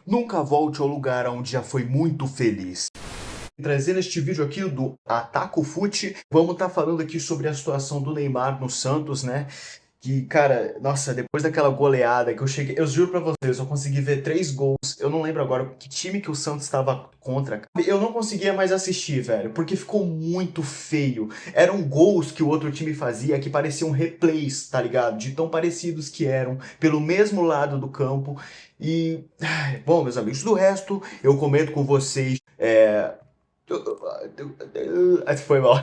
Nunca volte ao lugar onde já foi muito feliz. Trazendo este vídeo aqui do Ataco Fute, vamos estar falando aqui sobre a situação do Neymar no Santos, né? Que, cara, nossa, depois daquela goleada que eu cheguei, eu juro pra vocês, eu consegui ver 3 gols. Eu não lembro agora que time que o Santos estava contra. Eu não conseguia mais assistir, velho, porque ficou muito feio. Eram gols que o outro time fazia que pareciam replays, tá ligado? De tão parecidos que eram, pelo mesmo lado do campo. E, bom, meus amigos, do resto, eu comento com vocês. Foi mal.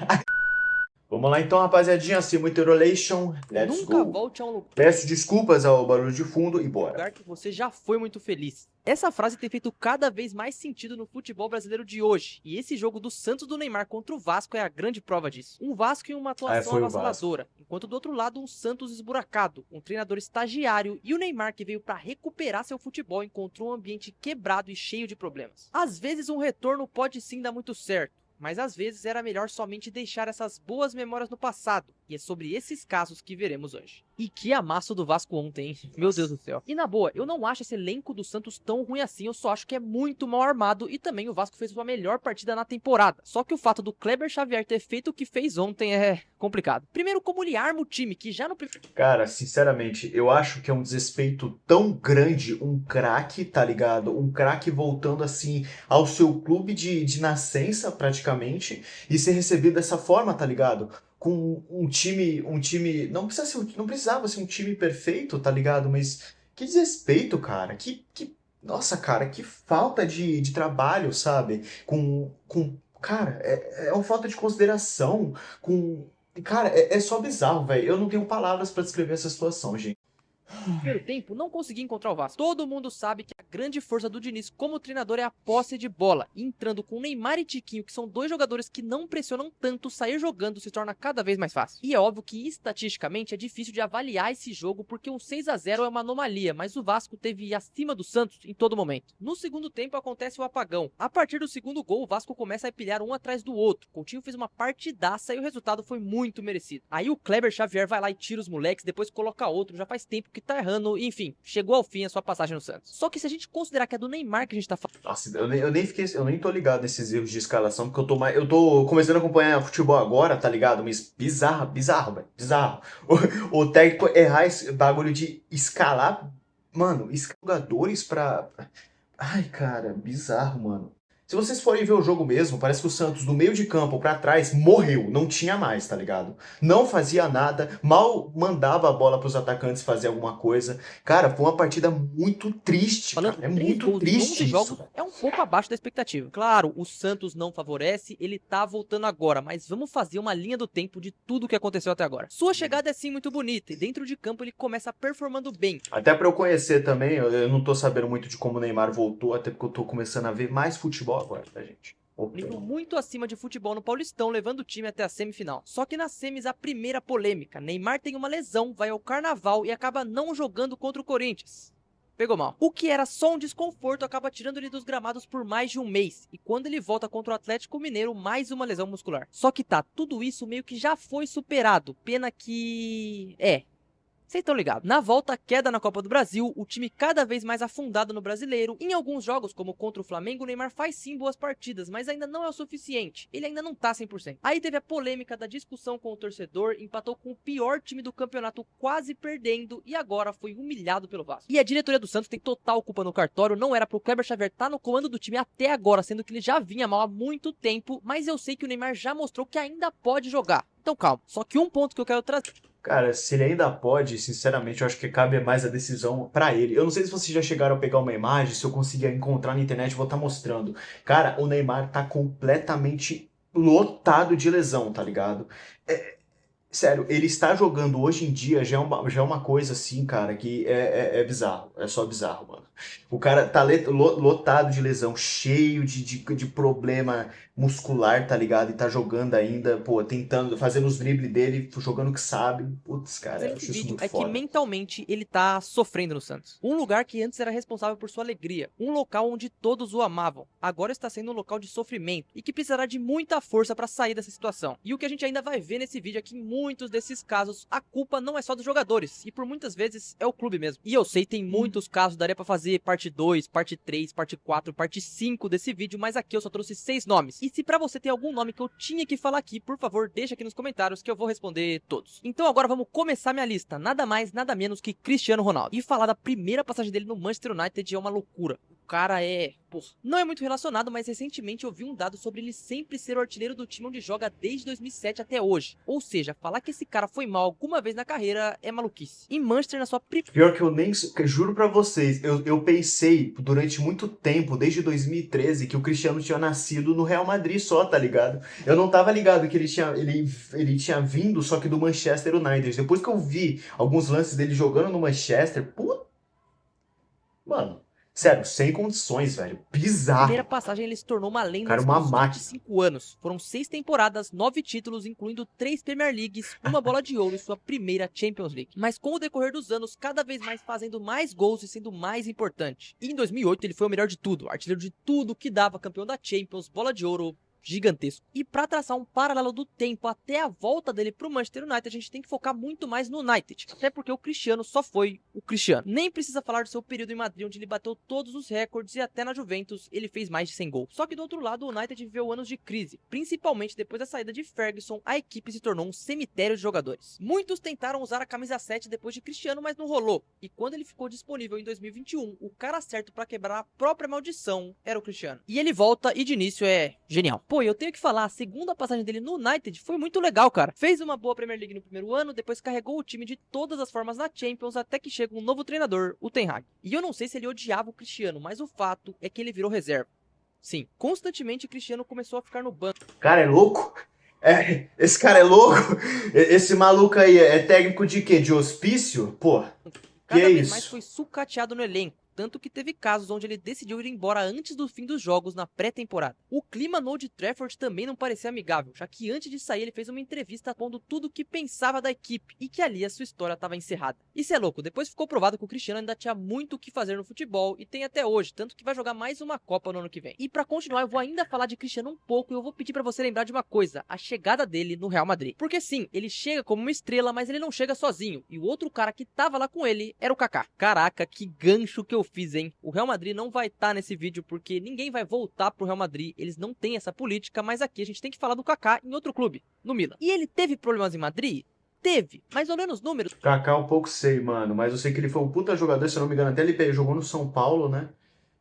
Vamos lá então, rapaziadinha, sem muita enrolation, let's Nunca go. volte a um Peço desculpas ao barulho de fundo e bora. lugar que você já foi muito feliz. Essa frase tem feito cada vez mais sentido no futebol brasileiro de hoje, e esse jogo do Santos do Neymar contra o Vasco é a grande prova disso. Um Vasco em uma atuação foi o Vasco. avassaladora, enquanto do outro lado um Santos esburacado, um treinador estagiário e o Neymar que veio para recuperar seu futebol encontrou um ambiente quebrado e cheio de problemas. Às vezes um retorno pode sim dar muito certo, mas às vezes era melhor somente deixar essas boas memórias no passado, e é sobre esses casos que veremos hoje. E que amasso do Vasco ontem, hein? Meu Deus do céu. E na boa, eu não acho esse elenco do Santos tão ruim assim, eu só acho que é muito mal armado e também o Vasco fez sua melhor partida na temporada. Só que o fato do Kleber Xavier ter feito o que fez ontem é complicado. Primeiro, como ele arma o time, que já no primeiro... Cara, sinceramente, eu acho que é um desrespeito tão grande um craque, tá ligado? Um craque voltando assim ao seu clube de nascença, praticamente, e ser recebido dessa forma, tá ligado? Com um time, não precisava ser um time perfeito, tá ligado? Mas que desrespeito, cara. Nossa, cara, que falta de trabalho, sabe? Cara, é uma falta de consideração com. Cara, é só bizarro, velho. Eu não tenho palavras pra descrever essa situação, gente. primeiro tempo, não consegui encontrar o Vasco. Todo mundo sabe que a grande força do Diniz como treinador é a posse de bola. E entrando com Neymar e Tiquinho, que são dois jogadores que não pressionam tanto, sair jogando se torna cada vez mais fácil. E é óbvio que estatisticamente é difícil de avaliar esse jogo porque um 6-0 é uma anomalia, mas o Vasco teve acima do Santos em todo momento. No segundo tempo acontece o apagão. A partir do segundo gol, o Vasco começa a empilhar um atrás do outro. Coutinho fez uma partidaça e o resultado foi muito merecido. Aí o Kleber Xavier vai lá e tira os moleques, depois coloca outro, já faz tempo que tá errando, enfim, chegou ao fim a sua passagem no Santos. Só que se a gente considerar que é do Neymar que a gente tá falando... Nossa, eu nem tô ligado nesses erros de escalação, porque eu tô começando a acompanhar futebol agora, tá ligado? Mas bizarro, velho, bizarro. O técnico errar esse bagulho de escalar, mano, jogadores pra... Ai, cara, bizarro, mano. Se vocês forem ver o jogo mesmo, parece que o Santos, do meio de campo pra trás, morreu. Não tinha mais, tá ligado? Não fazia nada, mal mandava a bola pros atacantes fazer alguma coisa. Cara, foi uma partida muito triste, cara. É 3 muito gols em triste 11 jogos isso. é um pouco abaixo da expectativa. Claro, o Santos não favorece, ele tá voltando agora, mas vamos fazer uma linha do tempo de tudo que aconteceu até agora. Sua chegada é sim muito bonita e dentro de campo ele começa performando bem. Até pra eu conhecer também, eu não tô sabendo muito de como o Neymar voltou, até porque eu tô começando a ver mais futebol agora, tá, gente? Nível muito acima de futebol no Paulistão, levando o time até a semifinal. Só que nas semis, a primeira polêmica. Neymar tem uma lesão, vai ao Carnaval e acaba não jogando contra o Corinthians. Pegou mal. O que era só um desconforto acaba tirando ele dos gramados por mais de um mês. E quando ele volta contra o Atlético Mineiro, mais uma lesão muscular. Só que tá, tudo isso meio que já foi superado. Pena que... vocês estão ligados. Na volta, queda na Copa do Brasil, o time cada vez mais afundado no Brasileiro. Em alguns jogos, como contra o Flamengo, o Neymar faz sim boas partidas, mas ainda não é o suficiente. Ele ainda não tá 100%. Aí teve a polêmica da discussão com o torcedor, empatou com o pior time do campeonato, quase perdendo, e agora foi humilhado pelo Vasco. E a diretoria do Santos tem total culpa no cartório, não era pro Kleber Xavier estar no comando do time até agora, sendo que ele já vinha mal há muito tempo, mas eu sei que o Neymar já mostrou que ainda pode jogar. Então calma, só que um ponto que eu quero trazer... Cara, se ele ainda pode, sinceramente, eu acho que cabe mais a decisão pra ele. Eu não sei se vocês já chegaram a pegar uma imagem, se eu conseguir encontrar na internet, eu vou estar mostrando. Cara, o Neymar tá completamente lotado de lesão, tá ligado? Sério, ele está jogando hoje em dia já é uma coisa assim, cara, que é bizarro. É só bizarro, mano. O cara tá lotado de lesão, cheio de problema muscular, tá ligado? E tá jogando ainda, pô, tentando, fazendo os dribles dele, jogando o que sabe. Putz, cara, eu Esse acho isso vídeo muito é que foda. mentalmente ele tá sofrendo no Santos. Um lugar que antes era responsável por sua alegria, um local onde todos o amavam, agora está sendo um local de sofrimento e que precisará de muita força para sair dessa situação. E o que a gente ainda vai ver nesse vídeo é que em muitos desses casos a culpa não é só dos jogadores e por muitas vezes é o clube mesmo. E eu sei tem muitos casos, daria para fazer fazer parte 2, parte 3, parte 4, parte 5 desse vídeo, mas aqui eu só trouxe 6 nomes. E se pra você tem algum nome que eu tinha que falar aqui, por favor, deixa aqui nos comentários que eu vou responder todos. Então agora vamos começar minha lista, nada mais, nada menos que Cristiano Ronaldo. E falar da primeira passagem dele no Manchester United é uma loucura. O cara não é muito relacionado, mas recentemente eu vi um dado sobre ele sempre ser o artilheiro do time onde joga desde 2007 até hoje. Ou seja, falar que esse cara foi mal alguma vez na carreira é maluquice. Em Manchester, na sua Pior que eu nem... Juro pra vocês, eu pensei durante muito tempo, desde 2013, que o Cristiano tinha nascido no Real Madrid só, tá ligado? Eu não tava ligado que ele tinha vindo, só que do Manchester United. Depois que eu vi alguns lances dele jogando no Manchester, pô... Mano... Sério, sem condições, velho. Bizarro. Primeira passagem ele se tornou uma lenda Cara, antes uma dos máquina. 25 anos. Foram 6 temporadas, 9 títulos, incluindo 3 Premier Leagues, uma bola de ouro e sua primeira Champions League. Mas com o decorrer dos anos, cada vez mais fazendo mais gols e sendo mais importante. E em 2008 ele foi o melhor de tudo, artilheiro de tudo que dava, campeão da Champions, bola de ouro, gigantesco. E pra traçar um paralelo do tempo até a volta dele pro Manchester United, a gente tem que focar muito mais no United. Até porque o Cristiano só foi o Cristiano. Nem precisa falar do seu período em Madrid, onde ele bateu todos os recordes e até na Juventus ele fez mais de 100 gols. Só que do outro lado, o United viveu anos de crise. Principalmente depois da saída de Ferguson, a equipe se tornou um cemitério de jogadores. Muitos tentaram usar a camisa 7 depois de Cristiano, mas não rolou. E quando ele ficou disponível em 2021, o cara certo pra quebrar a própria maldição era o Cristiano. E ele volta e de início é genial. Pô, eu tenho que falar, a segunda passagem dele no United foi muito legal, cara. Fez uma boa Premier League no primeiro ano, depois carregou o time de todas as formas na Champions, até que chega um novo treinador, o Ten Hag. E eu não sei se ele odiava o Cristiano, mas o fato é que ele virou reserva. Sim, constantemente o Cristiano começou a ficar no banco. Cara, é louco? Esse cara é louco? Esse maluco aí é técnico de quê? De hospício? Pô, que Cada é vez mais isso? foi sucateado no elenco. Tanto que teve casos onde ele decidiu ir embora antes do fim dos jogos na pré-temporada. O clima no Old Trafford também não parecia amigável, já que antes de sair ele fez uma entrevista pondo tudo o que pensava da equipe e que ali a sua história estava encerrada. Isso é louco, depois ficou provado que o Cristiano ainda tinha muito o que fazer no futebol e tem até hoje, tanto que vai jogar mais uma Copa no ano que vem. E pra continuar eu vou ainda falar de Cristiano um pouco e eu vou pedir pra você lembrar de uma coisa, a chegada dele no Real Madrid. Porque sim, ele chega como uma estrela, mas ele não chega sozinho, e o outro cara que tava lá com ele era o Kaká. Caraca, que gancho que eu fiz, hein? O Real Madrid não vai estar nesse vídeo porque ninguém vai voltar pro Real Madrid, eles não têm essa política, mas aqui a gente tem que falar do Kaká em outro clube, no Milan. E ele teve problemas em Madrid? Teve, mas olhando os números... Kaká um pouco sei, mano, mas eu sei que ele foi um puta jogador, se eu não me engano, até ele jogou no São Paulo, né?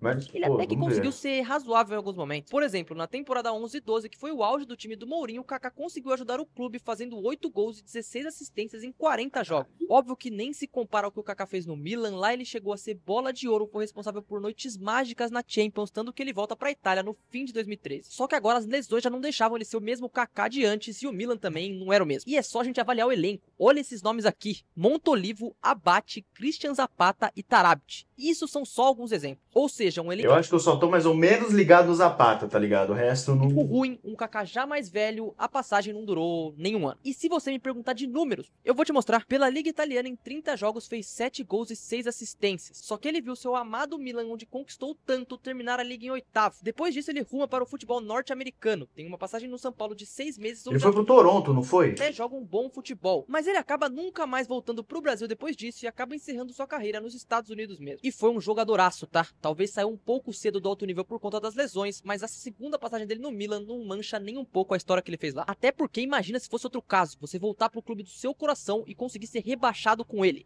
Mas, Ele pô, até que vamos conseguiu ver. ser razoável em alguns momentos. Por exemplo, na temporada 11 e 12, que foi o auge do time do Mourinho, o Kaká conseguiu ajudar o clube fazendo 8 gols e 16 assistências em 40 jogos. Óbvio que nem se compara ao que o Kaká fez no Milan, lá ele chegou a ser bola de ouro, foi responsável por noites mágicas na Champions, tanto que ele volta pra Itália no fim de 2013. Só que agora as lesões já não deixavam ele ser o mesmo Kaká de antes e o Milan também não era o mesmo. E é só a gente avaliar o elenco. Olha esses nomes aqui: Montolivo, Abate, Christian Zapata e Tarabt. Isso são só alguns exemplos. Ou seja, um elenco Eu acho que eu só tô mais ou menos ligado no Zapata, tá ligado? O resto não... ruim, um Kaká já mais velho, a passagem não durou nenhum ano. E se você me perguntar de números, eu vou te mostrar. Pela Liga Italiana, em 30 jogos, fez 7 gols e 6 assistências. Só que ele viu seu amado Milan, onde conquistou tanto, terminar a Liga em oitavo. Depois disso, ele ruma para o futebol norte-americano. Tem uma passagem no São Paulo de 6 meses, Ele onde foi pro Toronto, não foi? até joga um bom futebol. Mas ele acaba nunca mais voltando pro Brasil depois disso e acaba encerrando sua carreira nos Estados Unidos mesmo. E foi um jogadoraço, tá? Talvez saiu um pouco cedo do alto nível por conta das lesões, mas a segunda passagem dele no Milan não mancha nem um pouco a história que ele fez lá. Até porque imagina se fosse outro caso, você voltar pro clube do seu coração e conseguir ser rebaixado com ele.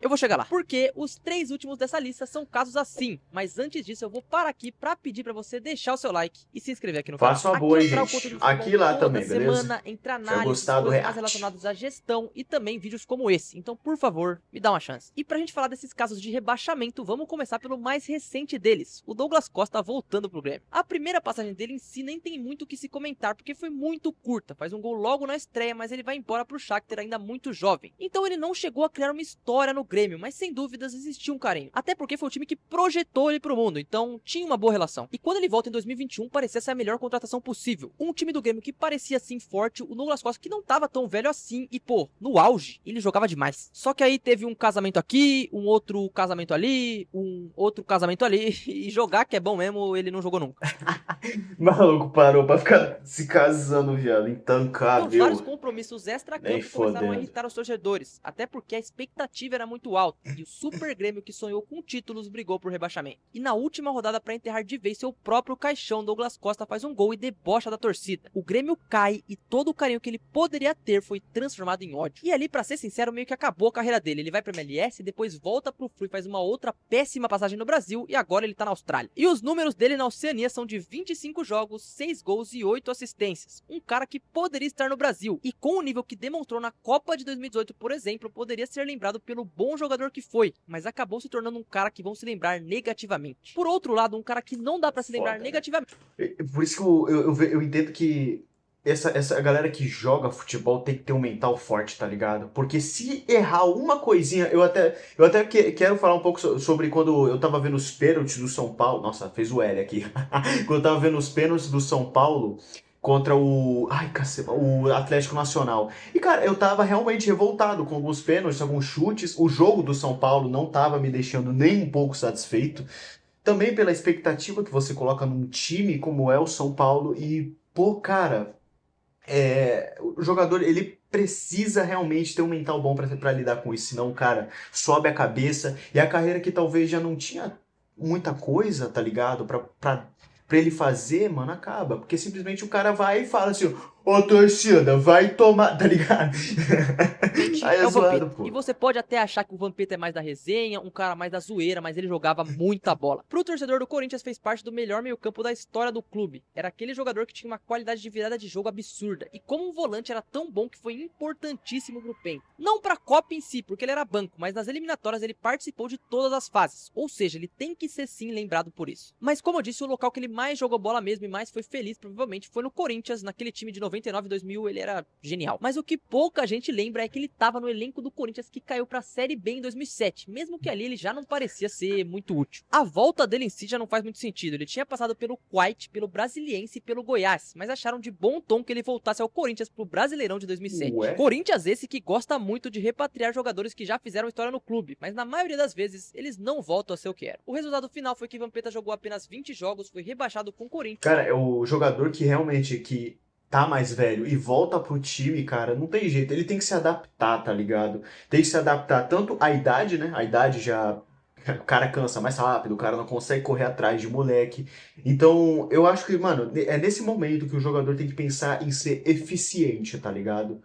Eu vou chegar lá, porque os 3 últimos dessa lista são casos assim. Mas antes disso, eu vou parar aqui pra pedir pra você deixar o seu like e se inscrever aqui no canal. Faça uma boa, hein, entrar o gente. conteúdo de Aqui futebol e lá toda também, beleza? semana, entra Vai análises, gostar do coisas mais react. relacionadas à gestão e também vídeos como esse. Então, por favor, me dá uma chance. E pra gente falar desses casos de rebaixamento, vamos começar pelo mais recente deles, o Douglas Costa voltando pro Grêmio. A primeira passagem dele em si nem tem muito o que se comentar, porque foi muito curta, faz um gol logo na estreia, mas ele vai embora pro Shakhtar ainda muito jovem. Então ele não chegou a criar uma história no Grêmio, mas sem dúvidas existia um carinho. Até porque foi o time que projetou ele pro mundo, então tinha uma boa relação. E quando ele volta em 2021, parecia ser a melhor contratação possível. Um time do Grêmio que parecia assim forte, o Douglas Costa que não tava tão velho assim, e pô, no auge, ele jogava demais. Só que aí teve um casamento aqui, um outro casamento ali, um outro casamento ali, e jogar que é bom mesmo, ele não jogou nunca. Maluco parou pra ficar se casando, viado. Então, vários Intancável. compromissos Nem extra-campo começaram a fodendo. irritar os torcedores, até porque a expectativa era muito alta, e o Super Grêmio que sonhou com títulos brigou por rebaixamento. E na última rodada, para enterrar de vez seu próprio caixão, Douglas Costa faz um gol e debocha da torcida. O Grêmio cai e todo o carinho que ele poderia ter foi transformado em ódio. E ali, pra ser sincero, meio que acabou a carreira dele. Ele vai pra MLS, depois volta pro Flu e faz uma outra péssima passagem no Brasil, e agora ele tá na Austrália. E os números dele na Oceania são de 25 jogos, 6 gols e 8 assistências. Um cara que poderia estar no Brasil, e com o nível que demonstrou na Copa de 2018, por exemplo, poderia ser lembrado pelo bom jogador que foi, mas acabou se tornando um cara que vão se lembrar negativamente. Por outro lado, um cara que não dá pra se lembrar Foda, né? negativamente. Por isso que eu entendo que essa galera que joga futebol tem que ter um mental forte, tá ligado? Porque se errar uma coisinha, quero falar um pouco sobre quando eu tava vendo os pênaltis do São Paulo. Nossa, fez o L aqui. Quando eu tava vendo os pênaltis do São Paulo contra o. Ai, cacete, o Atlético Nacional. E, cara, eu tava realmente revoltado com alguns pênaltis, alguns chutes. O jogo do São Paulo não tava me deixando nem um pouco satisfeito. Também pela expectativa que você coloca num time como é o São Paulo. E, pô, cara, o jogador, ele precisa realmente ter um mental bom pra lidar com isso. Senão o cara sobe a cabeça. E a carreira que talvez já não tinha muita coisa, tá ligado? Pra ele fazer, mano, acaba. Porque simplesmente o cara vai e fala assim: Ô torcida, vai tomar, tá ligado? Aí é É o zoado, Vampeta. E pô. você pode até achar que o Vampeta é mais da resenha, um cara mais da zoeira, mas ele jogava muita bola. Pro torcedor do Corinthians, fez parte do melhor meio-campo da história do clube. Era aquele jogador que tinha uma qualidade de virada de jogo absurda. E como um volante era tão bom que foi importantíssimo pro PEN. Não pra Copa em si, porque ele era banco, mas nas eliminatórias ele participou de todas as fases. Ou seja, ele tem que ser sim lembrado por isso. Mas como eu disse, o local que ele mais jogou bola mesmo e mais foi feliz, provavelmente, foi no Corinthians, naquele time de 99 e 2000, ele era genial. Mas o que pouca gente lembra é que ele tava no elenco do Corinthians que caiu pra Série B em 2007, mesmo que ali ele já não parecia ser muito útil. A volta dele em si já não faz muito sentido, ele tinha passado pelo Kuwait, pelo Brasiliense e pelo Goiás, mas acharam de bom tom que ele voltasse ao Corinthians pro Brasileirão de 2007. Ué? Corinthians esse que gosta muito de repatriar jogadores que já fizeram história no clube, mas na maioria das vezes eles não voltam a ser o que era. O resultado final foi que Vampeta jogou apenas 20 jogos, foi rebaixado com o Corinthians. Cara, é o jogador que realmente que tá mais velho e volta pro time, cara, não tem jeito. Ele tem que se adaptar, tá ligado? Tem que se adaptar tanto à idade, né? A idade já. O cara cansa mais rápido, o cara não consegue correr atrás de moleque. Então, eu acho que, mano, é nesse momento que o jogador tem que pensar em ser eficiente, tá ligado?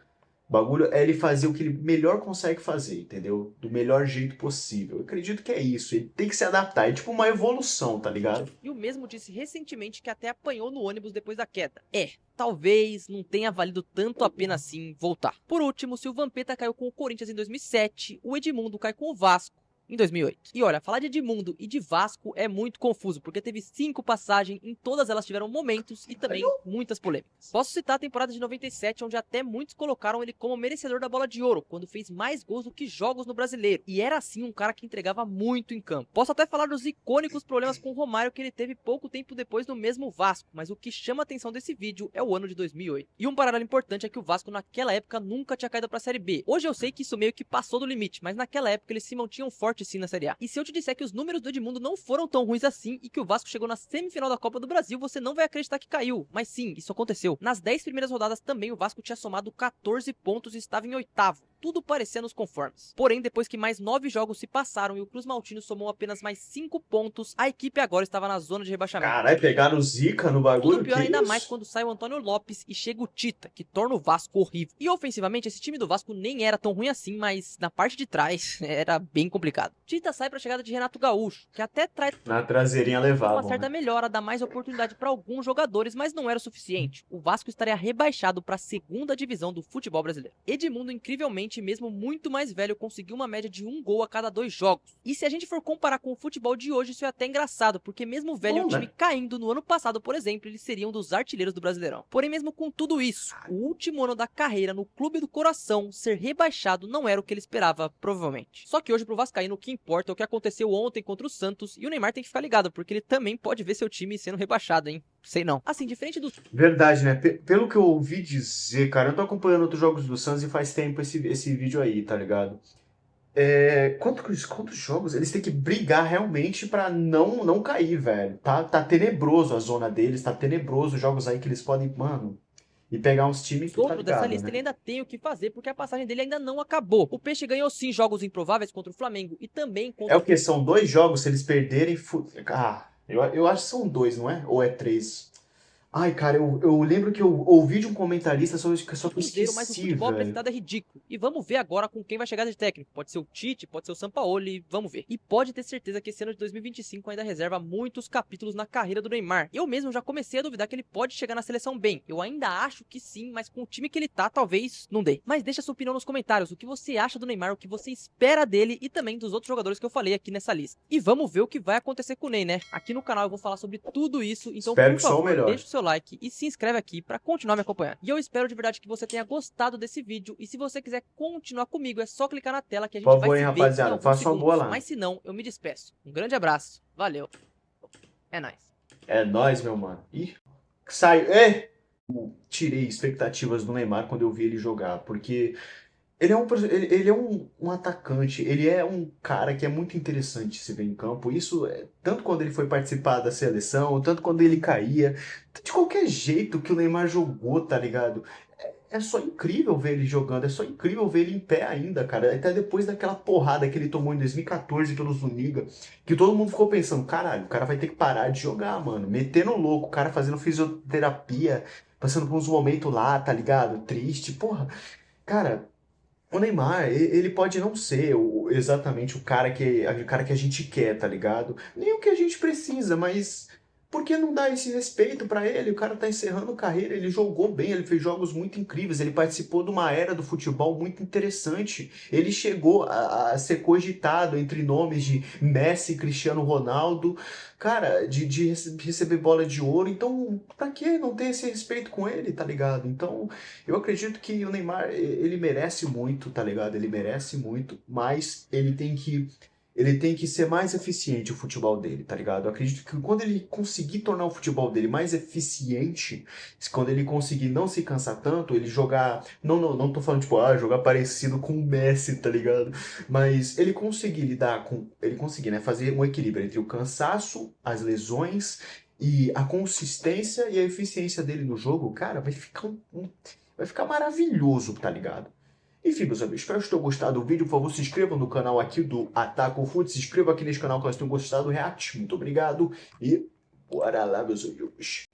O bagulho é ele fazer o que ele melhor consegue fazer, entendeu? Do melhor jeito possível. Eu acredito que é isso. Ele tem que se adaptar. É tipo uma evolução, tá ligado? E o mesmo disse recentemente que até apanhou no ônibus depois da queda. Talvez não tenha valido tanto a pena assim voltar. Por último, se o Vampeta caiu com o Corinthians em 2007, o Edmundo cai com o Vasco em 2008. E olha, falar de Edmundo e de Vasco é muito confuso, porque teve 5 passagens, em todas elas tiveram momentos e também muitas polêmicas. Posso citar a temporada de 97, onde até muitos colocaram ele como merecedor da bola de ouro, quando fez mais gols do que jogos no Brasileiro. E era assim um cara que entregava muito em campo. Posso até falar dos icônicos problemas com o Romário que ele teve pouco tempo depois no mesmo Vasco, mas o que chama a atenção desse vídeo é o ano de 2008. E um paralelo importante é que o Vasco naquela época nunca tinha caído pra Série B. Hoje eu sei que isso meio que passou do limite, mas naquela época eles se mantinham fortes sim na Série A. E se eu te disser que os números do Edmundo não foram tão ruins assim e que o Vasco chegou na semifinal da Copa do Brasil, você não vai acreditar que caiu. Mas sim, isso aconteceu. Nas 10 primeiras rodadas também o Vasco tinha somado 14 pontos e estava em oitavo. Tudo parecia nos conformes. Porém, depois que mais 9 jogos se passaram e o Cruz Maltino somou apenas mais 5 pontos, a equipe agora estava na zona de rebaixamento. Caralho, pegaram zica no bagulho? Tudo pior Que ainda isso? mais quando sai o Antônio Lopes e chega o Tita, que torna o Vasco horrível. E ofensivamente, esse time do Vasco nem era tão ruim assim, mas na parte de trás era bem complicado. Tita sai pra chegada de Renato Gaúcho, que até traz Na traseirinha uma levavam, certa né? melhora, dá mais oportunidade para alguns jogadores, mas não era o suficiente. O Vasco estaria rebaixado para a segunda divisão do futebol brasileiro. Edmundo, incrivelmente, mesmo muito mais velho, conseguiu uma média de 1 gol a cada 2 jogos. E se a gente for comparar com o futebol de hoje, isso é até engraçado, porque mesmo velho e o time caindo no ano passado, por exemplo, eles seriam dos artilheiros do Brasileirão. Porém, mesmo com tudo isso, o último ano da carreira no clube do coração, ser rebaixado não era o que ele esperava, provavelmente. Só que hoje pro Vascaíno o que importa é o que aconteceu ontem contra o Santos, e o Neymar tem que ficar ligado, porque ele também pode ver seu time sendo rebaixado, hein? Sei não. Assim, diferente do... Verdade, né? Pelo que eu ouvi dizer, cara, eu tô acompanhando outros jogos do Suns e faz tempo esse vídeo aí, tá ligado? Quantos jogos? Eles têm que brigar realmente pra não cair, velho. Tá tenebroso a zona deles, tá tenebroso os jogos aí que eles podem. Mano, E pegar uns times que tá Outro dessa ligado, lista né? ele ainda tem o que fazer porque a passagem dele ainda não acabou. O Peixe ganhou sim jogos improváveis contra o Flamengo e também É contra o que? São 2 jogos, se eles perderem. Ah, eu acho que são 2, não é? Ou é 3? Ai, cara, eu lembro que eu ouvi de um comentarista, só que eu Cruzeiro, mas o esqueci, futebol velho. apresentado é ridículo. E vamos ver agora com quem vai chegar de técnico. Pode ser o Tite, pode ser o Sampaoli, vamos ver. E pode ter certeza que esse ano de 2025 ainda reserva muitos capítulos na carreira do Neymar. Eu mesmo já comecei a duvidar que ele pode chegar na seleção bem. Eu ainda acho que sim, mas com o time que ele tá, talvez não dê. Mas deixa sua opinião nos comentários, o que você acha do Neymar, o que você espera dele e também dos outros jogadores que eu falei aqui nessa lista. E vamos ver o que vai acontecer com o Ney, né? Aqui no canal eu vou falar sobre tudo isso, então Espero por que só o favor, melhor. deixa o seu like e se inscreve aqui pra continuar me acompanhando. E eu espero de verdade que você tenha gostado desse vídeo e se você quiser continuar comigo é só clicar na tela que a Por gente vai favor, hein, se ver em rapaziada, alguns faça uma boa segundos. lá. Mas se não, eu me despeço. Um grande abraço, valeu, é nóis. É nóis, meu mano. Ih, sai. Tirei expectativas do Neymar quando eu vi ele jogar, porque ele é um atacante, ele é um cara que é muito interessante se ver em campo. Isso tanto quando ele foi participar da seleção, tanto quando ele caía, de qualquer jeito que o Neymar jogou, tá ligado? É só incrível ver ele jogando, é só incrível ver ele em pé ainda, cara. Até depois daquela porrada que ele tomou em 2014 pelo Zuniga, que todo mundo ficou pensando, caralho, o cara vai ter que parar de jogar, mano. Metendo louco, o cara fazendo fisioterapia, passando por uns momentos lá, tá ligado? Triste, porra. Cara, o Neymar, ele pode não ser exatamente o cara que a gente quer, tá ligado? Nem o que a gente precisa, mas por que não dar esse respeito pra ele? O cara tá encerrando carreira, ele jogou bem, ele fez jogos muito incríveis, ele participou de uma era do futebol muito interessante. Ele chegou a ser cogitado entre nomes de Messi e Cristiano Ronaldo, cara, de receber bola de ouro. Então, pra que não ter esse respeito com ele, tá ligado? Então, eu acredito que o Neymar, ele merece muito, tá ligado? Ele merece muito, mas ele tem que ser mais eficiente o futebol dele, tá ligado? Eu acredito que quando ele conseguir tornar o futebol dele mais eficiente, quando ele conseguir não se cansar tanto, ele jogar, não tô falando tipo, jogar parecido com o Messi, tá ligado? Mas ele conseguir lidar com, ele conseguir, né, fazer um equilíbrio entre o cansaço, as lesões e a consistência e a eficiência dele no jogo, cara, vai ficar maravilhoso, tá ligado? Enfim, meus amigos, espero que tenham gostado do vídeo. Por favor, se inscrevam no canal aqui do Ataco Food. Se inscrevam aqui nesse canal caso tenham gostado do React. Muito obrigado e bora lá, meus amigos.